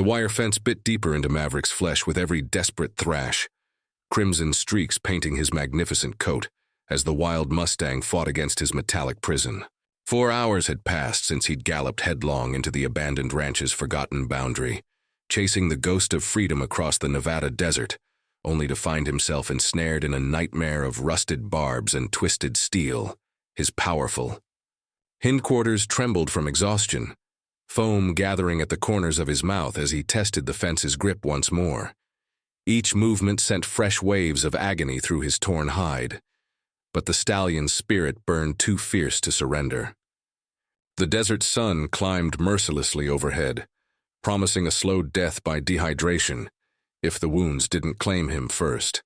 The wire fence bit deeper into Maverick's flesh with every desperate thrash, crimson streaks painting his magnificent coat as the wild Mustang fought against his metallic prison. 4 hours had passed since he'd galloped headlong into the abandoned ranch's forgotten boundary, chasing the ghost of freedom across the Nevada desert, only to find himself ensnared in a nightmare of rusted barbs and twisted steel. His powerful hindquarters trembled from exhaustion, foam gathering at the corners of his mouth as he tested the fence's grip once more. Each movement sent fresh waves of agony through his torn hide, but the stallion's spirit burned too fierce to surrender. The desert sun climbed mercilessly overhead, promising a slow death by dehydration if the wounds didn't claim him first.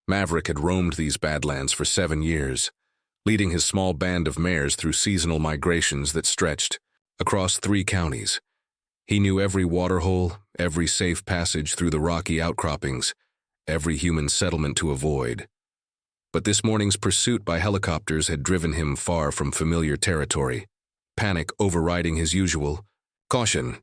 Maverick had roamed these badlands for 7 years, leading his small band of mares through seasonal migrations that stretched across 3 counties. He knew every waterhole, every safe passage through the rocky outcroppings, every human settlement to avoid. But this morning's pursuit by helicopters had driven him far from familiar territory, panic overriding his usual caution.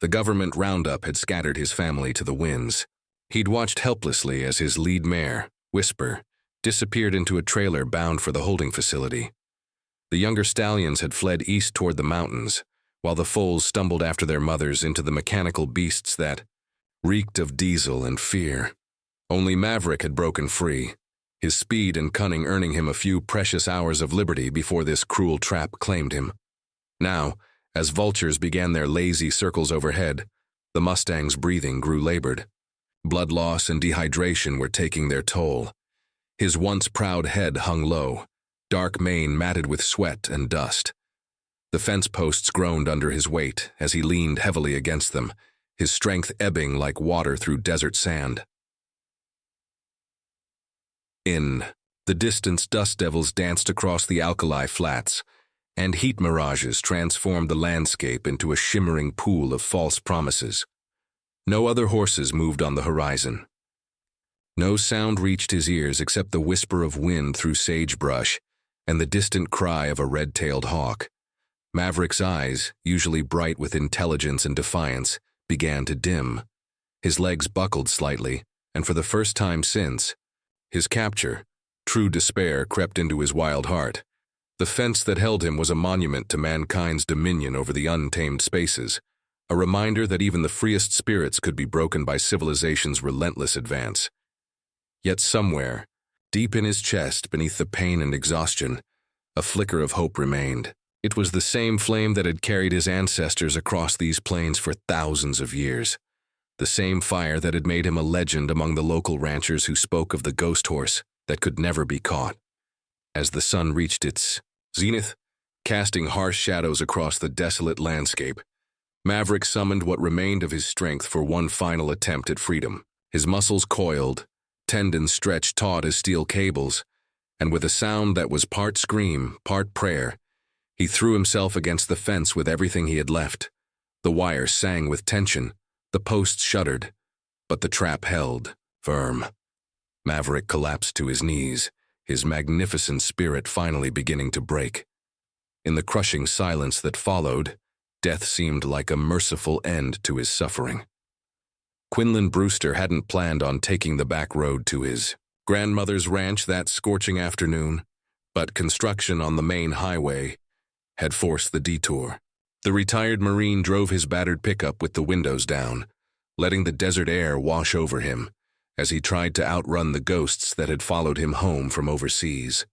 The government roundup had scattered his family to the winds. He'd watched helplessly as his lead mare, Wistba, disappeared into a trailer bound for the holding facility. The younger stallions had fled east toward the mountains, while the foals stumbled after their mothers into the mechanical beasts that reeked of diesel and fear. Only Maverick had broken free, his speed and cunning earning him a few precious hours of liberty before this cruel trap claimed him. Now, as vultures began their lazy circles overhead, the Mustang's breathing grew labored. Blood loss and dehydration were taking their toll. His once proud head hung low, dark mane matted with sweat and dust. The fence posts groaned under his weight as he leaned heavily against them, his strength ebbing like water through desert sand. In the distance, dust devils danced across the alkali flats, and heat mirages transformed the landscape into a shimmering pool of false promises. No other horses moved on the horizon. No sound reached his ears except the whisper of wind through sagebrush and the distant cry of a red-tailed hawk. Maverick's eyes, usually bright with intelligence and defiance, began to dim. His legs buckled slightly, and for the first time since his capture, true despair crept into his wild heart. The fence that held him was a monument to mankind's dominion over the untamed spaces, a reminder that even the freest spirits could be broken by civilization's relentless advance. Yet somewhere, deep in his chest, beneath the pain and exhaustion, a flicker of hope remained. It was the same flame that had carried his ancestors across these plains for thousands of years, the same fire that had made him a legend among the local ranchers who spoke of the ghost horse that could never be caught. As the sun reached its zenith, casting harsh shadows across the desolate landscape, Maverick summoned what remained of his strength for one final attempt at freedom. His muscles coiled, tendons stretched taut as steel cables, and with a sound that was part scream, part prayer, he threw himself against the fence with everything he had left. The wire sang with tension, the posts shuddered, but the trap held firm. Maverick collapsed to his knees, his magnificent spirit finally beginning to break. In the crushing silence that followed, death seemed like a merciful end to his suffering. Quinlan Brewster hadn't planned on taking the back road to his grandmother's ranch that scorching afternoon, but construction on the main highway had forced the detour. The retired Marine drove his battered pickup with the windows down, letting the desert air wash over him as he tried to outrun the ghosts that had followed him home from overseas.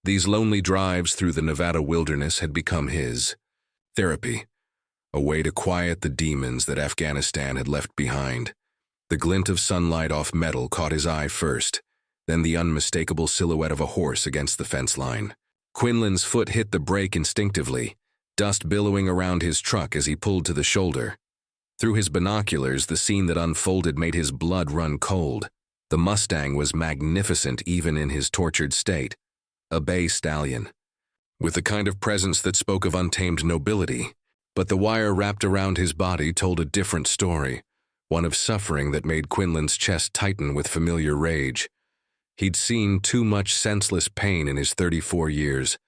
These lonely drives through the Nevada wilderness had become his therapy, a way to quiet the demons that Afghanistan had left behind. The glint of sunlight off metal caught his eye first, then the unmistakable silhouette of a horse against the fence line. Quinlan's foot hit the brake instinctively, dust billowing around his truck as he pulled to the shoulder. Through his binoculars, the scene that unfolded made his blood run cold. The Mustang was magnificent even in his tortured state, a bay stallion, with the kind of presence that spoke of untamed nobility. But the wire wrapped around his body told a different story, one of suffering that made Quinlan's chest tighten with familiar rage. He'd seen too much senseless pain in his 34 years,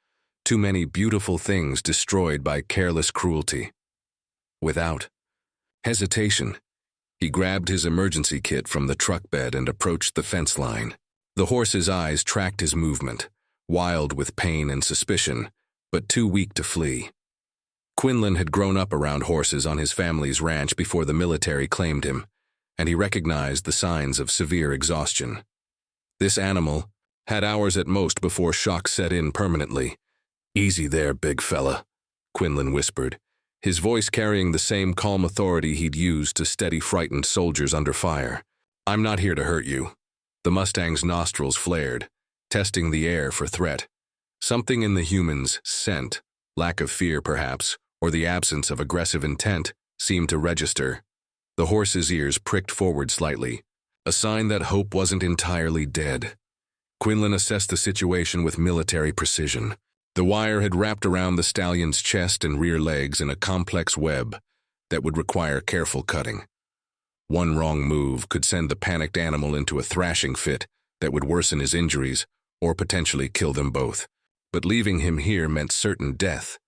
too many beautiful things destroyed by careless cruelty. Without Hesitation. He grabbed his emergency kit from the truck bed and approached the fence line. The horse's eyes tracked his movement, wild with pain and suspicion, but too weak to flee. Quinlan had grown up around horses on his family's ranch before the military claimed him, and he recognized the signs of severe exhaustion. This animal had hours at most before shock set in permanently. "Easy there, big fella," Quinlan whispered, his voice carrying the same calm authority he'd used to steady frightened soldiers under fire. "I'm not here to hurt you." The Mustang's nostrils flared, testing the air for threat. Something in the human's scent, lack of fear perhaps, or the absence of aggressive intent, seemed to register. The horse's ears pricked forward slightly, a sign that hope wasn't entirely dead. Quinlan assessed the situation with military precision. The wire had wrapped around the stallion's chest and rear legs in a complex web that would require careful cutting. One wrong move could send the panicked animal into a thrashing fit that would worsen his injuries or potentially kill them both. But leaving him here meant certain death.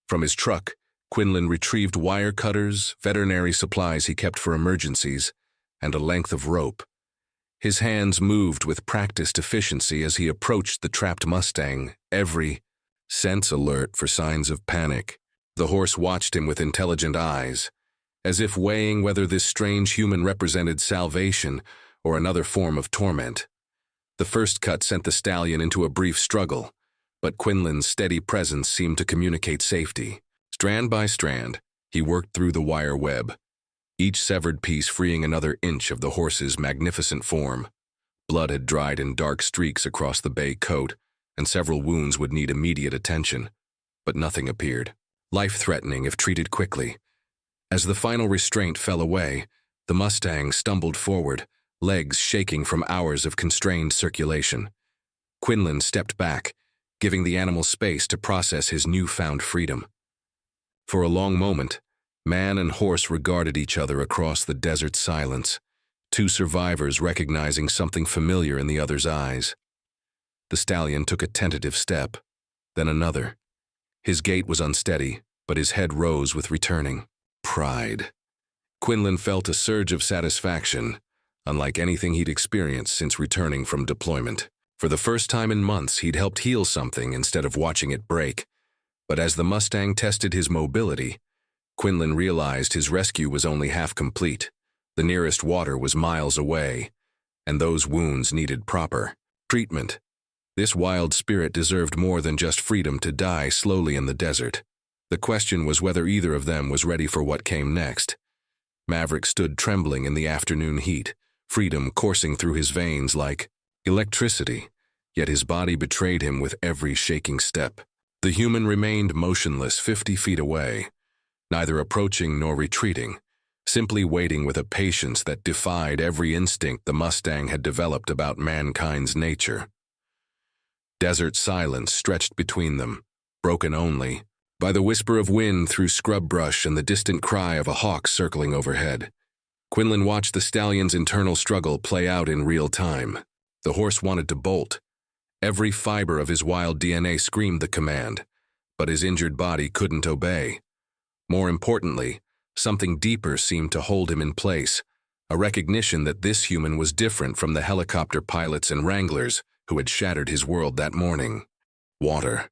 From his truck, Quinlan retrieved wire cutters, veterinary supplies he kept for emergencies, and a length of rope. His hands moved with practiced efficiency as he approached the trapped Mustang, every sense alert for signs of panic. The horse watched him with intelligent eyes, as if weighing whether this strange human represented salvation or another form of torment. The first cut sent the stallion into a brief struggle, but Quinlan's steady presence seemed to communicate safety. Strand by strand, he worked through the wire web, each severed piece freeing another inch of the horse's magnificent form. Blood had dried in dark streaks across the bay coat, and several wounds would need immediate attention, but nothing appeared, life-threatening if treated quickly. As the final restraint fell away, the Mustang stumbled forward, legs shaking from hours of constrained circulation. Quinlan stepped back, giving the animal space to process his newfound freedom. For a long moment, man and horse regarded each other across the desert silence, two survivors recognizing something familiar in the other's eyes. The stallion took a tentative step, then another. His gait was unsteady, but his head rose with returning pride. Quinlan felt a surge of satisfaction, unlike anything he'd experienced since returning from deployment. For the first time in months, he'd helped heal something instead of watching it break. But as the Mustang tested his mobility, Quinlan realized his rescue was only half complete. The nearest water was miles away, and those wounds needed proper treatment. This wild spirit deserved more than just freedom to die slowly in the desert. The question was whether either of them was ready for what came next. Maverick stood trembling in the afternoon heat, freedom coursing through his veins like electricity, yet his body betrayed him with every shaking step. The human remained motionless 50 feet away, neither approaching nor retreating, simply waiting with a patience that defied every instinct the Mustang had developed about mankind's nature. Desert silence stretched between them, broken only by the whisper of wind through scrub brush and the distant cry of a hawk circling overhead. Quinlan watched the stallion's internal struggle play out in real time. The horse wanted to bolt. Every fiber of his wild DNA screamed the command, but his injured body couldn't obey. More importantly, something deeper seemed to hold him in place, a recognition that this human was different from the helicopter pilots and wranglers who had shattered his world that morning. Water.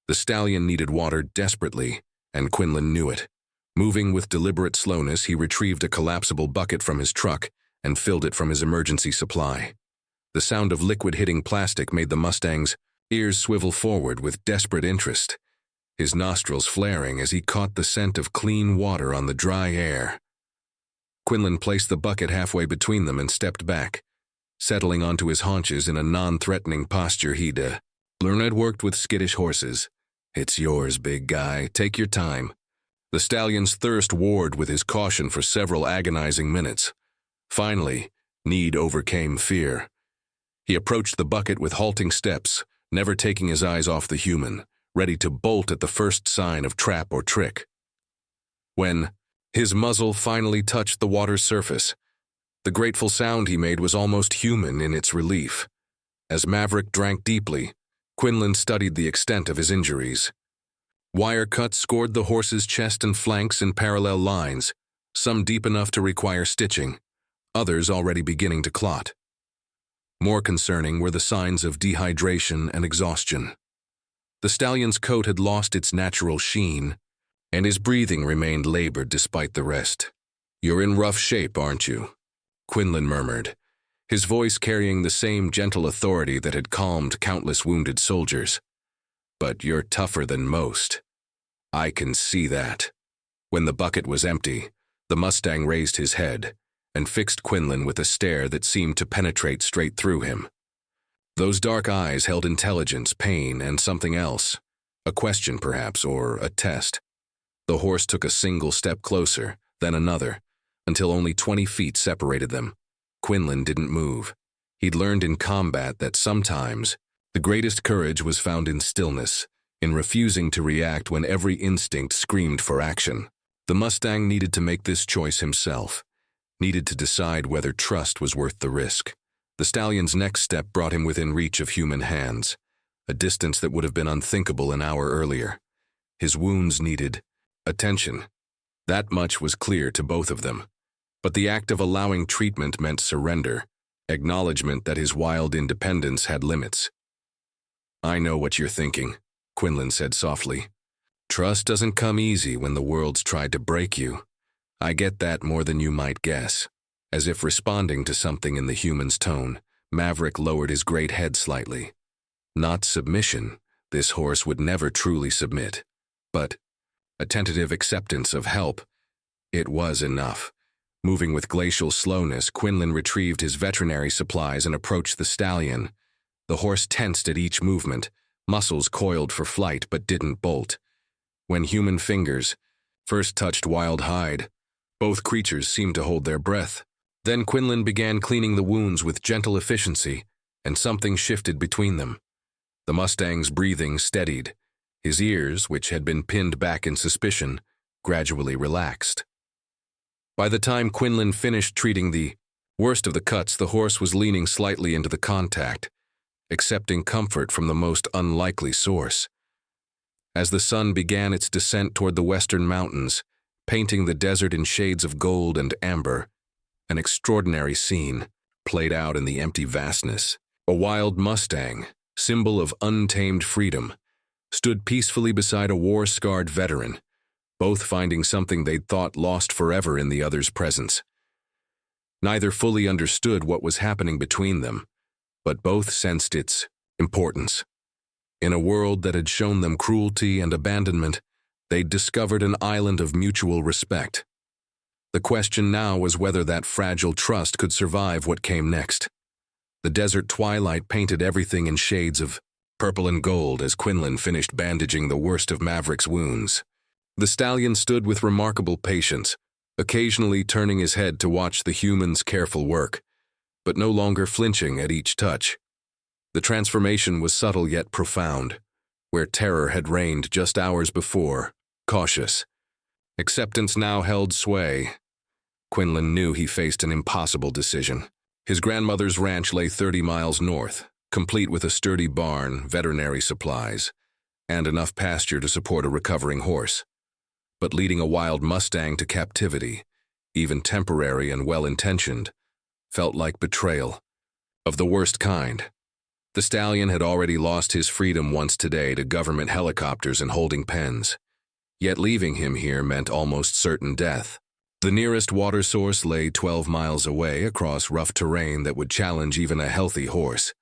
The stallion needed water desperately, and Quinlan knew it. Moving with deliberate slowness, he retrieved a collapsible bucket from his truck and filled it from his emergency supply. The sound of liquid hitting plastic made the Mustang's ears swivel forward with desperate interest, his nostrils flaring as he caught the scent of clean water on the dry air. Quinlan placed the bucket halfway between them and stepped back, settling onto his haunches in a non-threatening posture he'd learned had worked with skittish horses. "It's yours, big guy. Take your time." The stallion's thirst warred with his caution for several agonizing minutes. Finally, need overcame fear. He approached the bucket with halting steps, never taking his eyes off the human, ready to bolt at the first sign of trap or trick. When his muzzle finally touched the water's surface, the grateful sound he made was almost human in its relief. As Maverick drank deeply, Quinlan studied the extent of his injuries. Wire cuts scored the horse's chest and flanks in parallel lines, some deep enough to require stitching, others already beginning to clot. More concerning were the signs of dehydration and exhaustion. The stallion's coat had lost its natural sheen, and his breathing remained labored despite the rest. "You're in rough shape, aren't you?" Quinlan murmured, his voice carrying the same gentle authority that had calmed countless wounded soldiers. "But you're tougher than most. I can see that." When the bucket was empty, the Mustang raised his head and fixed Quinlan with a stare that seemed to penetrate straight through him. Those dark eyes held intelligence, pain, and something else, a question perhaps, or a test. The horse took a single step closer, then another, until only 20 feet separated them. Quinlan didn't move. He'd learned in combat that sometimes the greatest courage was found in stillness, in refusing to react when every instinct screamed for action. The Mustang needed to make this choice himself, needed to decide whether trust was worth the risk. The stallion's next step brought him within reach of human hands, a distance that would have been unthinkable an hour earlier. His wounds needed attention. That much was clear to both of them. But the act of allowing treatment meant surrender, acknowledgement that his wild independence had limits. "I know what you're thinking," Quinlan said softly. "Trust doesn't come easy when the world's tried to break you. I get that more than you might guess." As if responding to something in the human's tone, Maverick lowered his great head slightly. Not submission, this horse would never truly submit. But a tentative acceptance of help. It was enough. Moving with glacial slowness, Quinlan retrieved his veterinary supplies and approached the stallion. The horse tensed at each movement, muscles coiled for flight but didn't bolt. When human fingers first touched wild hide, both creatures seemed to hold their breath. Then Quinlan began cleaning the wounds with gentle efficiency, and something shifted between them. The Mustang's breathing steadied. His ears, which had been pinned back in suspicion, gradually relaxed. By the time Quinlan finished treating the worst of the cuts, the horse was leaning slightly into the contact, accepting comfort from the most unlikely source. As the sun began its descent toward the western mountains, painting the desert in shades of gold and amber, an extraordinary scene played out in the empty vastness. A wild Mustang, symbol of untamed freedom, stood peacefully beside a war-scarred veteran, both finding something they'd thought lost forever in the other's presence. Neither fully understood what was happening between them, but both sensed its importance. In a world that had shown them cruelty and abandonment, they'd discovered an island of mutual respect. The question now was whether that fragile trust could survive what came next. The desert twilight painted everything in shades of purple and gold as Quinlan finished bandaging the worst of Maverick's wounds. The stallion stood with remarkable patience, occasionally turning his head to watch the human's careful work, but no longer flinching at each touch. The transformation was subtle yet profound. Where terror had reigned just hours before, cautious, acceptance now held sway. Quinlan knew he faced an impossible decision. His grandmother's ranch lay 30 miles north, complete with a sturdy barn, veterinary supplies, and enough pasture to support a recovering horse. But leading a wild Mustang to captivity, even temporary and well-intentioned, felt like betrayal, of the worst kind. The stallion had already lost his freedom once today to government helicopters and holding pens. Yet leaving him here meant almost certain death. The nearest water source lay 12 miles away across rough terrain that would challenge even a healthy horse.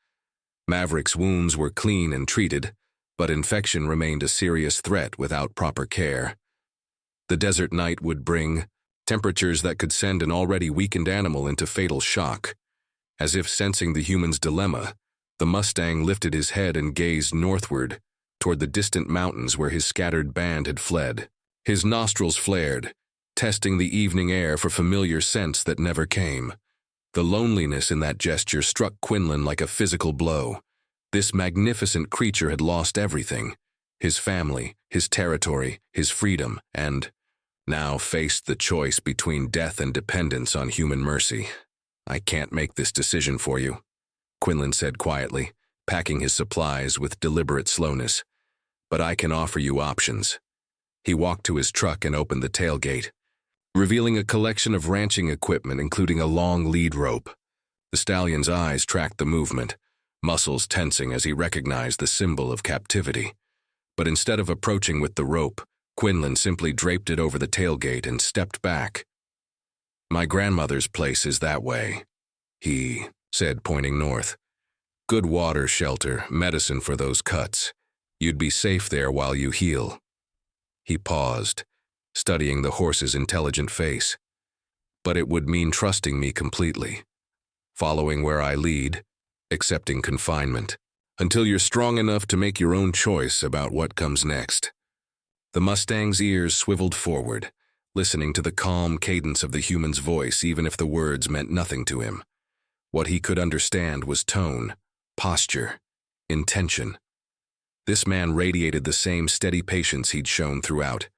Maverick's wounds were clean and treated, but infection remained a serious threat without proper care. The desert night would bring temperatures that could send an already weakened animal into fatal shock. As if sensing the human's dilemma, the Mustang lifted his head and gazed northward, toward the distant mountains where his scattered band had fled. His nostrils flared, testing the evening air for familiar scents that never came. The loneliness in that gesture struck Quinlan like a physical blow. This magnificent creature had lost everything: his family, his territory, his freedom, and now faced the choice between death and dependence on human mercy. "I can't make this decision for you," Quinlan said quietly, packing his supplies with deliberate slowness. "But I can offer you options." He walked to his truck and opened the tailgate. revealing a collection of ranching equipment including a long lead rope. The stallion's eyes tracked the movement, muscles tensing as he recognized the symbol of captivity. But instead of approaching with the rope, Quinlan simply draped it over the tailgate and stepped back. "My grandmother's place is that way," he said, pointing north. "Good water, shelter, medicine for those cuts. You'd be safe there while you heal." He paused, studying the horse's intelligent face. "But it would mean trusting me completely, following where I lead, accepting confinement, until you're strong enough to make your own choice about what comes next." The Mustang's ears swiveled forward, listening to the calm cadence of the human's voice even if the words meant nothing to him. What he could understand was tone, posture, intention. This man radiated the same steady patience he'd shown throughout.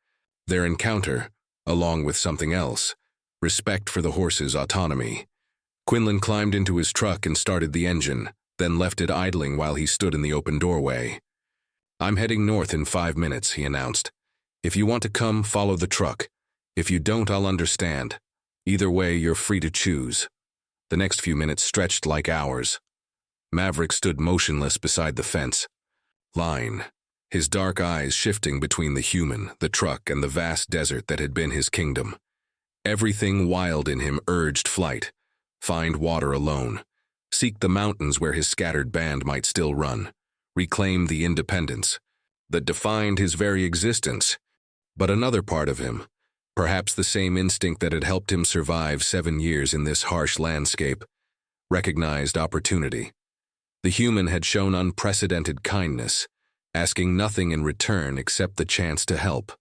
Their encounter, along with something else, respect for the horse's autonomy. Quinlan climbed into his truck and started the engine, then left it idling while he stood in the open doorway. "I'm heading north in 5 minutes," he announced. "If you want to come, follow the truck. If you don't, I'll understand. Either way, you're free to choose." The next few minutes stretched like hours. Maverick stood motionless beside the fence line, his dark eyes shifting between the human, the truck, and the vast desert that had been his kingdom. Everything wild in him urged flight. Find water alone. Seek the mountains where his scattered band might still run. Reclaim the independence that defined his very existence. But another part of him, perhaps the same instinct that had helped him survive 7 years in this harsh landscape, recognized opportunity. The human had shown unprecedented kindness, asking nothing in return except the chance to help.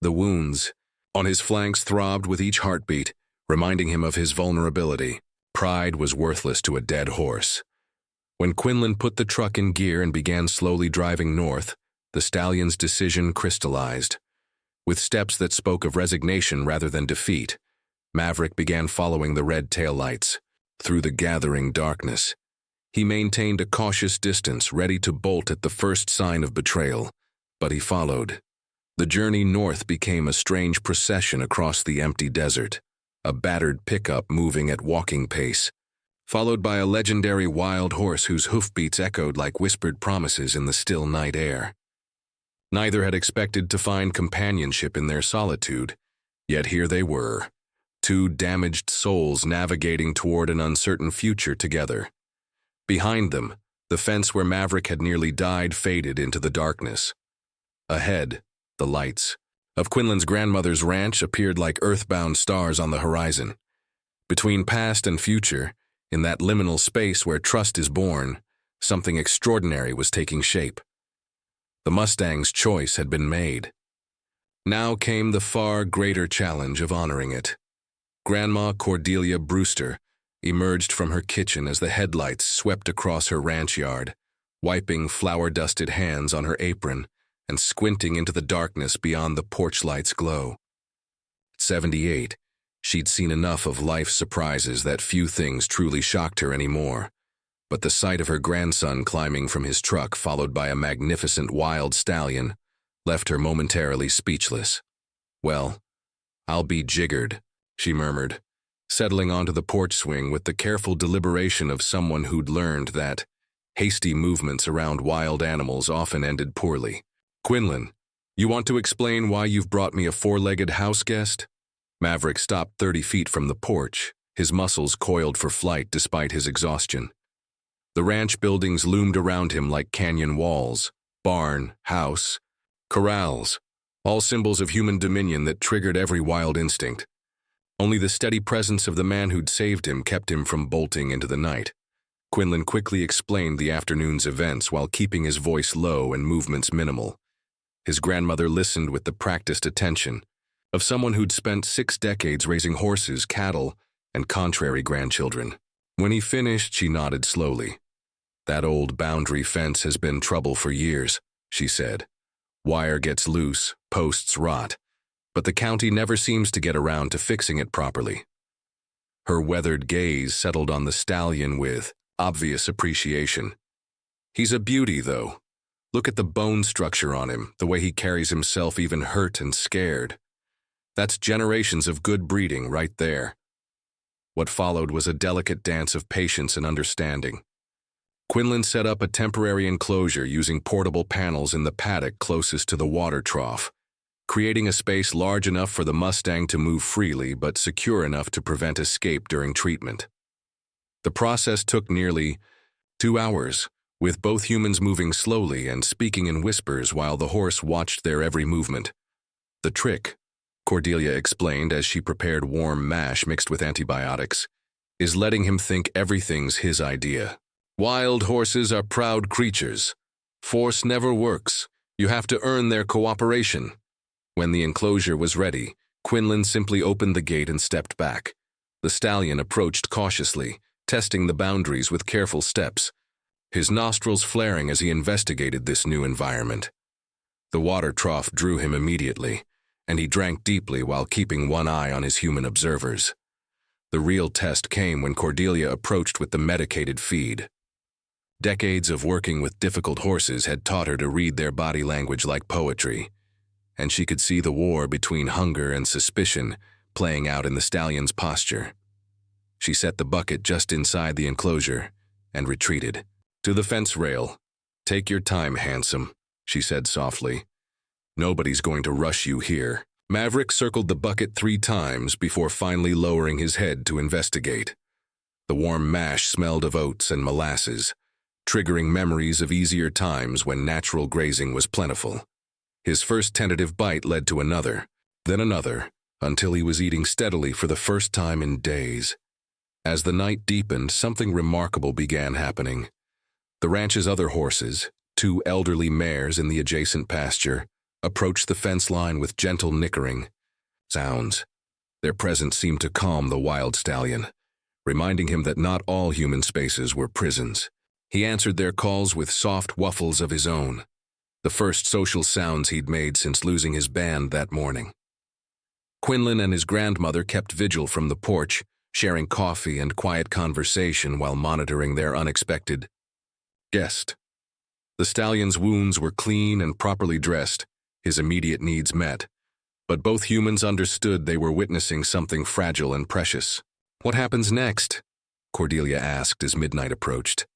The wounds on his flanks throbbed with each heartbeat, reminding him of his vulnerability. Pride was worthless to a dead horse. When Quinlan put the truck in gear and began slowly driving north, the stallion's decision crystallized. With steps that spoke of resignation rather than defeat, Maverick began following the red taillights. Through the gathering darkness, he maintained a cautious distance, ready to bolt at the first sign of betrayal, but he followed. The journey north became a strange procession across the empty desert, a battered pickup moving at walking pace, followed by a legendary wild horse whose hoofbeats echoed like whispered promises in the still night air. Neither had expected to find companionship in their solitude, yet here they were, two damaged souls navigating toward an uncertain future together. Behind them, the fence where Maverick had nearly died faded into the darkness. Ahead, the lights of Quinlan's grandmother's ranch appeared like earthbound stars on the horizon. Between past and future, in that liminal space where trust is born, something extraordinary was taking shape. The Mustang's choice had been made. Now came the far greater challenge of honoring it. Grandma Cordelia Brewster emerged from her kitchen as the headlights swept across her ranch yard, wiping flour-dusted hands on her apron and squinting into the darkness beyond the porch light's glow. At 78, she'd seen enough of life's surprises that few things truly shocked her anymore. But the sight of her grandson climbing from his truck, followed by a magnificent wild stallion, left her momentarily speechless. "Well, I'll be jiggered," she murmured, settling onto the porch swing with the careful deliberation of someone who'd learned that hasty movements around wild animals often ended poorly. "Quinlan, you want to explain why you've brought me a 4-legged house guest?" Maverick stopped 30 feet from the porch, his muscles coiled for flight despite his exhaustion. The ranch buildings loomed around him like canyon walls, barn, house, corrals, all symbols of human dominion that triggered every wild instinct. Only the steady presence of the man who'd saved him kept him from bolting into the night. Quinlan quickly explained the afternoon's events while keeping his voice low and movements minimal. His grandmother listened with the practiced attention of someone who'd spent 6 decades raising horses, cattle, and contrary grandchildren. When he finished, she nodded slowly. "That old boundary fence has been trouble for years," she said. "Wire gets loose, posts rot, but the county never seems to get around to fixing it properly." Her weathered gaze settled on the stallion with obvious appreciation. "He's a beauty, though. Look at the bone structure on him, the way he carries himself even hurt and scared." That's generations of good breeding right there. What followed was a delicate dance of patience and understanding. Quinlan set up a temporary enclosure using portable panels in the paddock closest to the water trough, creating a space large enough for the Mustang to move freely but secure enough to prevent escape during treatment. The process took nearly 2 hours, with both humans moving slowly and speaking in whispers while the horse watched their every movement. The trick, Cordelia explained as she prepared warm mash mixed with antibiotics, is letting him think everything's his idea. Wild horses are proud creatures. Force never works. You have to earn their cooperation. When the enclosure was ready, Quinlan simply opened the gate and stepped back. The stallion approached cautiously, testing the boundaries with careful steps, his nostrils flaring as he investigated this new environment. The water trough drew him immediately, and he drank deeply while keeping one eye on his human observers. The real test came when Cordelia approached with the medicated feed. Decades of working with difficult horses had taught her to read their body language like poetry, and she could see the war between hunger and suspicion playing out in the stallion's posture. She set the bucket just inside the enclosure and retreated. "To the fence rail. Take your time, handsome," she said softly. "Nobody's going to rush you here." Maverick circled the bucket 3 times before finally lowering his head to investigate. The warm mash smelled of oats and molasses, triggering memories of easier times when natural grazing was plentiful. His first tentative bite led to another, then another, until he was eating steadily for the first time in days. As the night deepened, something remarkable began happening. The ranch's other horses, 2 elderly mares in the adjacent pasture, approached the fence line with gentle nickering sounds. Their presence seemed to calm the wild stallion, reminding him that not all human spaces were prisons. He answered their calls with soft wuffles of his own, the first social sounds he'd made since losing his band that morning. Quinlan and his grandmother kept vigil from the porch, sharing coffee and quiet conversation while monitoring their unexpected guest. The stallion's wounds were clean and properly dressed, his immediate needs met, but both humans understood they were witnessing something fragile and precious. "What happens next?" Cordelia asked as midnight approached.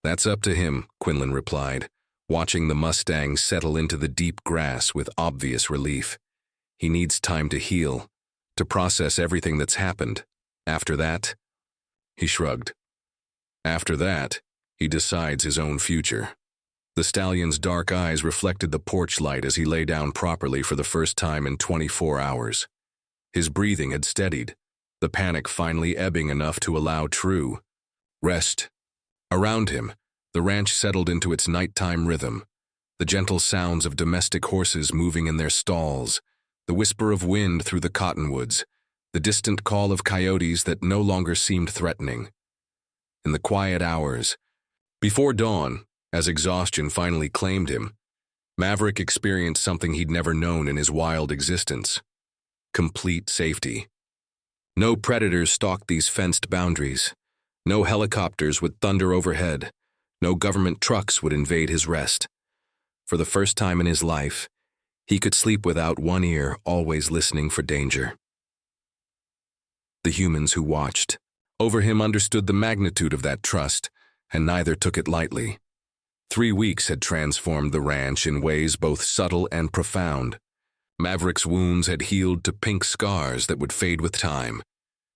"That's up to him," Quinlan replied, watching the Mustang settle into the deep grass with obvious relief. "He needs time to heal, to process everything that's happened. After that," he shrugged. "After that, he decides his own future." The stallion's dark eyes reflected the porch light as he lay down properly for the first time in 24 hours. His breathing had steadied, the panic finally ebbing enough to allow true rest. Around him, the ranch settled into its nighttime rhythm, the gentle sounds of domestic horses moving in their stalls, the whisper of wind through the cottonwoods, the distant call of coyotes that no longer seemed threatening. In the quiet hours, before dawn, as exhaustion finally claimed him, Maverick experienced something he'd never known in his wild existence: complete safety. No predators stalked these fenced boundaries. No helicopters would thunder overhead. No government trucks would invade his rest. For the first time in his life, he could sleep without one ear always listening for danger. The humans who watched over him understood the magnitude of that trust, and neither took it lightly. 3 weeks had transformed the ranch in ways both subtle and profound. Maverick's wounds had healed to pink scars that would fade with time.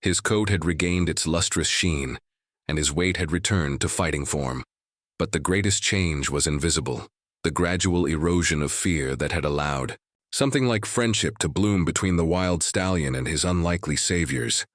His coat had regained its lustrous sheen, and his weight had returned to fighting form. But the greatest change was invisible, the gradual erosion of fear that had allowed something like friendship to bloom between the wild stallion and his unlikely saviors.